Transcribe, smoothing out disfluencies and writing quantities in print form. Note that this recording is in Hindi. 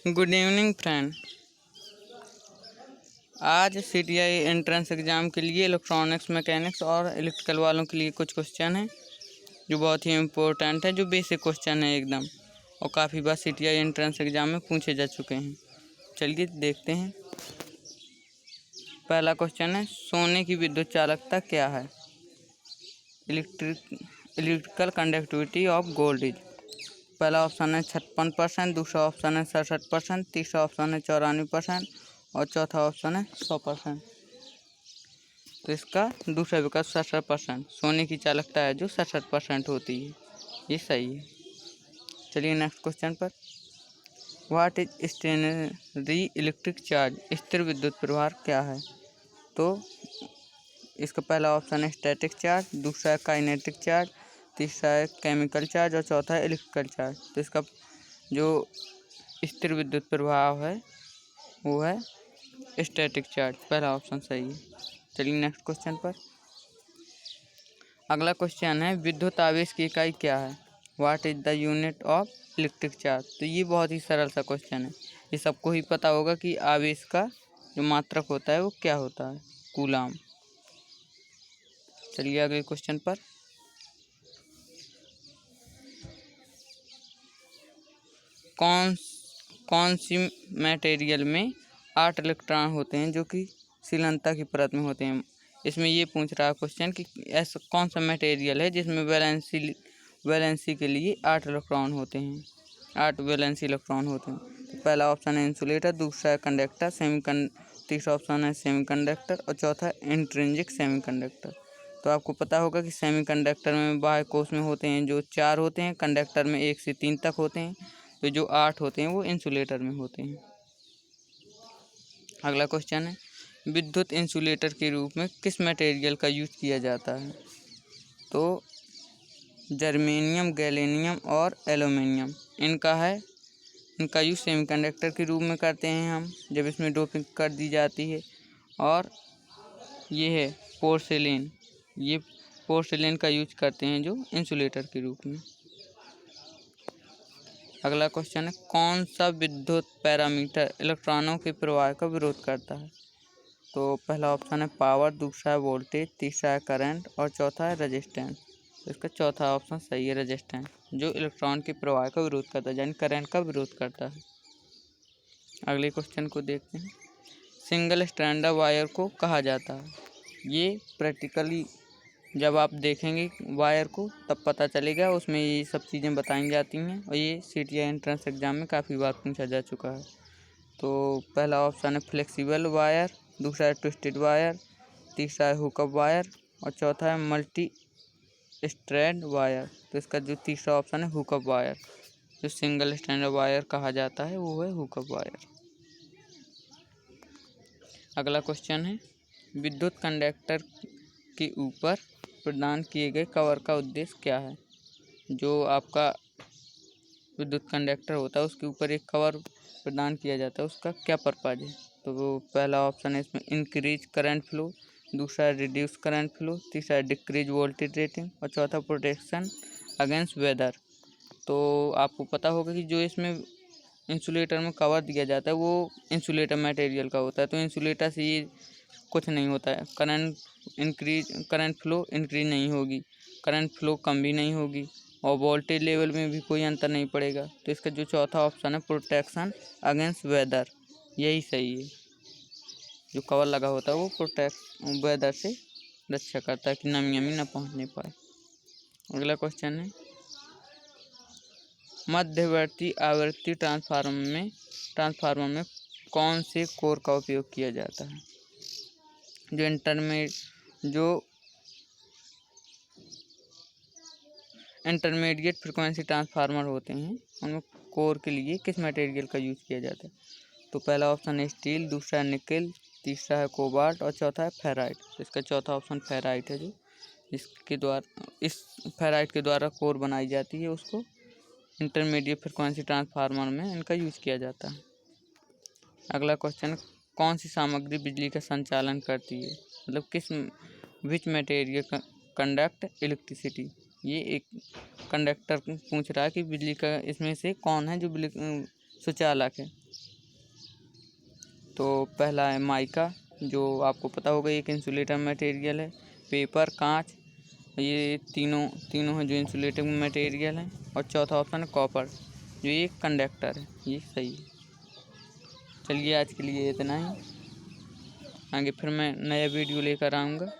Good evening friend. आज सीटीआई एंट्रेंस एग्ज़ाम के लिए इलेक्ट्रॉनिक्स, मैकेनिक्स और इलेक्ट्रिकल वालों के लिए कुछ क्वेश्चन हैं जो बहुत ही इम्पोर्टेंट है, जो बेसिक क्वेश्चन है एकदम, और काफ़ी बार सीटीआई एंट्रेंस एग्ज़ाम में पूछे जा चुके हैं। चलिए देखते हैं। पहला क्वेश्चन है, सोने की विद्युत चालकता क्या है? Electrical conductivity of gold is. पहला ऑप्शन है 56%, दूसरा ऑप्शन है 67%, तीसरा ऑप्शन है 94% और चौथा ऑप्शन है 100%। तो इसका दूसरा विकल्प 67%, सोने की चालकता है जो 67% होती है, ये सही है। चलिए नेक्स्ट क्वेश्चन पर। What is stationary electric charge? स्थिर विद्युत प्रवाह क्या है? तो इसका पहला ऑप्शन है स्टैटिक चार्ज, दूसरा है काइनेटिक चार्ज, तीसरा है केमिकल चार्ज और चौथा है इलेक्ट्रिकल चार्ज। तो इसका जो स्थिर विद्युत प्रवाह है वो है स्टैटिक चार्ज, पहला ऑप्शन सही है। चलिए नेक्स्ट क्वेश्चन पर। अगला क्वेश्चन है, विद्युत आवेश की इकाई क्या है? What is the unit of electric charge? तो ये बहुत ही सरल सा क्वेश्चन है, ये सबको ही पता होगा कि आवेश का जो मात्रक होता है वो क्या होता है, कूलाम। चलिए अगले क्वेश्चन पर। कौन सी मटेरियल में 8 इलेक्ट्रॉन होते हैं जो कि श्रीलंका की परत में होते हैं? इसमें ये पूछ रहा है क्वेश्चन कि ऐसा कौन सा मटेरियल है जिसमें वैलेंसी के लिए 8 इलेक्ट्रॉन होते हैं, 8 वैलेंसी इलेक्ट्रॉन होते हैं। तो पहला ऑप्शन है इंसुलेटर, दूसरा है कंडक्टर, तीसरा ऑप्शन है सेमीकंडक्टर और चौथा इंट्रिंसिक सेमीकंडक्टर। तो आपको पता होगा कि सेमीकंडक्टर में बाह्य कोश में होते हैं जो 4 होते हैं, कंडक्टर में 1 से 3 तक होते हैं, तो जो 8 होते हैं वो इंसुलेटर में होते हैं। अगला क्वेश्चन है, विद्युत इंसुलेटर के रूप में किस मटेरियल का यूज किया जाता है? तो जर्मेनियम, गैलियम और एल्युमिनियम इनका यूज सेमीकंडक्टर के रूप में करते हैं हम, जब इसमें डोपिंग कर दी जाती है। और ये है पोर्सिलेन, ये पोर्सिलेन का यूज करते हैं जो इंसुलेटर के रूप में। अगला क्वेश्चन है, कौन सा विद्युत पैरामीटर इलेक्ट्रॉनों के प्रवाह का विरोध करता है? तो पहला ऑप्शन है पावर, दूसरा है वोल्टेज, तीसरा है करंट और चौथा है रेजिस्टेंस। तो इसका चौथा ऑप्शन सही है, रेजिस्टेंस, जो इलेक्ट्रॉन के प्रवाह का विरोध करता है, यानी करंट का विरोध करता है। अगले क्वेश्चन को देखते हैं। सिंगल स्ट्रैंडर वायर को कहा जाता है? ये प्रैक्टिकली जब आप देखेंगे वायर को तब पता चलेगा, उसमें ये सब चीज़ें बताई जाती हैं और ये सीटीआई एंट्रेंस एग्ज़ाम में काफ़ी बार पूछा जा चुका है। तो पहला ऑप्शन है फ्लेक्सिबल वायर, दूसरा है ट्विस्टेड वायर, तीसरा है हुकअप वायर और चौथा है मल्टी स्ट्रैंड वायर। तो इसका जो तीसरा ऑप्शन है हुकअप वायर, जो सिंगल स्ट्रैंड वायर कहा जाता है वो है हुकअप वायर। अगला क्वेश्चन है, विद्युत कंडक्टर के ऊपर प्रदान किए गए कवर का उद्देश्य क्या है? जो आपका विद्युत कंडक्टर होता है उसके ऊपर एक कवर प्रदान किया जाता है, उसका क्या पर्पज है? तो वो पहला ऑप्शन है इसमें इंक्रीज करंट फ्लो, दूसरा है रिड्यूस करंट फ्लो, तीसरा है डिक्रीज वोल्टेज रेटिंग और चौथा प्रोटेक्शन अगेंस्ट वेदर। तो आपको पता होगा कि जो इसमें इंसुलेटर में कवर दिया जाता है वो इंसुलेटर मटेरियल का होता है, तो इंसुलेटर से ये कुछ नहीं होता है, करंट फ्लो इंक्रीज नहीं होगी, करंट फ्लो कम भी नहीं होगी और वोल्टेज लेवल में भी कोई अंतर नहीं पड़ेगा। तो इसका जो चौथा ऑप्शन है प्रोटेक्शन अगेंस्ट वेदर, यही सही है। जो कवर लगा होता है वो वेदर से रक्षा करता है कि नमी न पहुंचने पाए। अगला क्वेश्चन है, मध्यवर्ती आवृत्ति ट्रांसफार्मर में कौन से कोर का उपयोग किया जाता है? जो इंटरमीडिएट फ्रिक्वेंसी ट्रांसफार्मर होते हैं उनमें कोर के लिए किस मटेरियल का यूज़ किया जाता है? तो पहला ऑप्शन है स्टील, दूसरा है निकेल, तीसरा है कोबाल्ट और चौथा है फेराइट। तो इसका चौथा ऑप्शन फेराइट है, जो इस फेराइट के द्वारा कोर बनाई जाती है, उसको इंटरमीडिएट फ्रिक्वेंसी ट्रांसफार्मर में इनका यूज़ किया जाता है। अगला क्वेश्चन, कौन सी सामग्री बिजली का संचालन करती है? मतलब विच मटेरियल कंडक्ट इलेक्ट्रिसिटी? ये एक कंडक्टर पूछ रहा है कि बिजली का इसमें से कौन है जो सुचालक है। तो पहला है माइका, जो आपको पता होगा एक इंसुलेटर मटेरियल है। पेपर, कांच, ये तीनों हैं जो इंसुलेटिंग मटेरियल हैं। और चौथा ऑप्शन है कॉपर, जो एक कंडक्टर है। ये सही है। चलिए आज के लिए इतना ही, आगे फिर मैं नया वीडियो लेकर आऊँगा।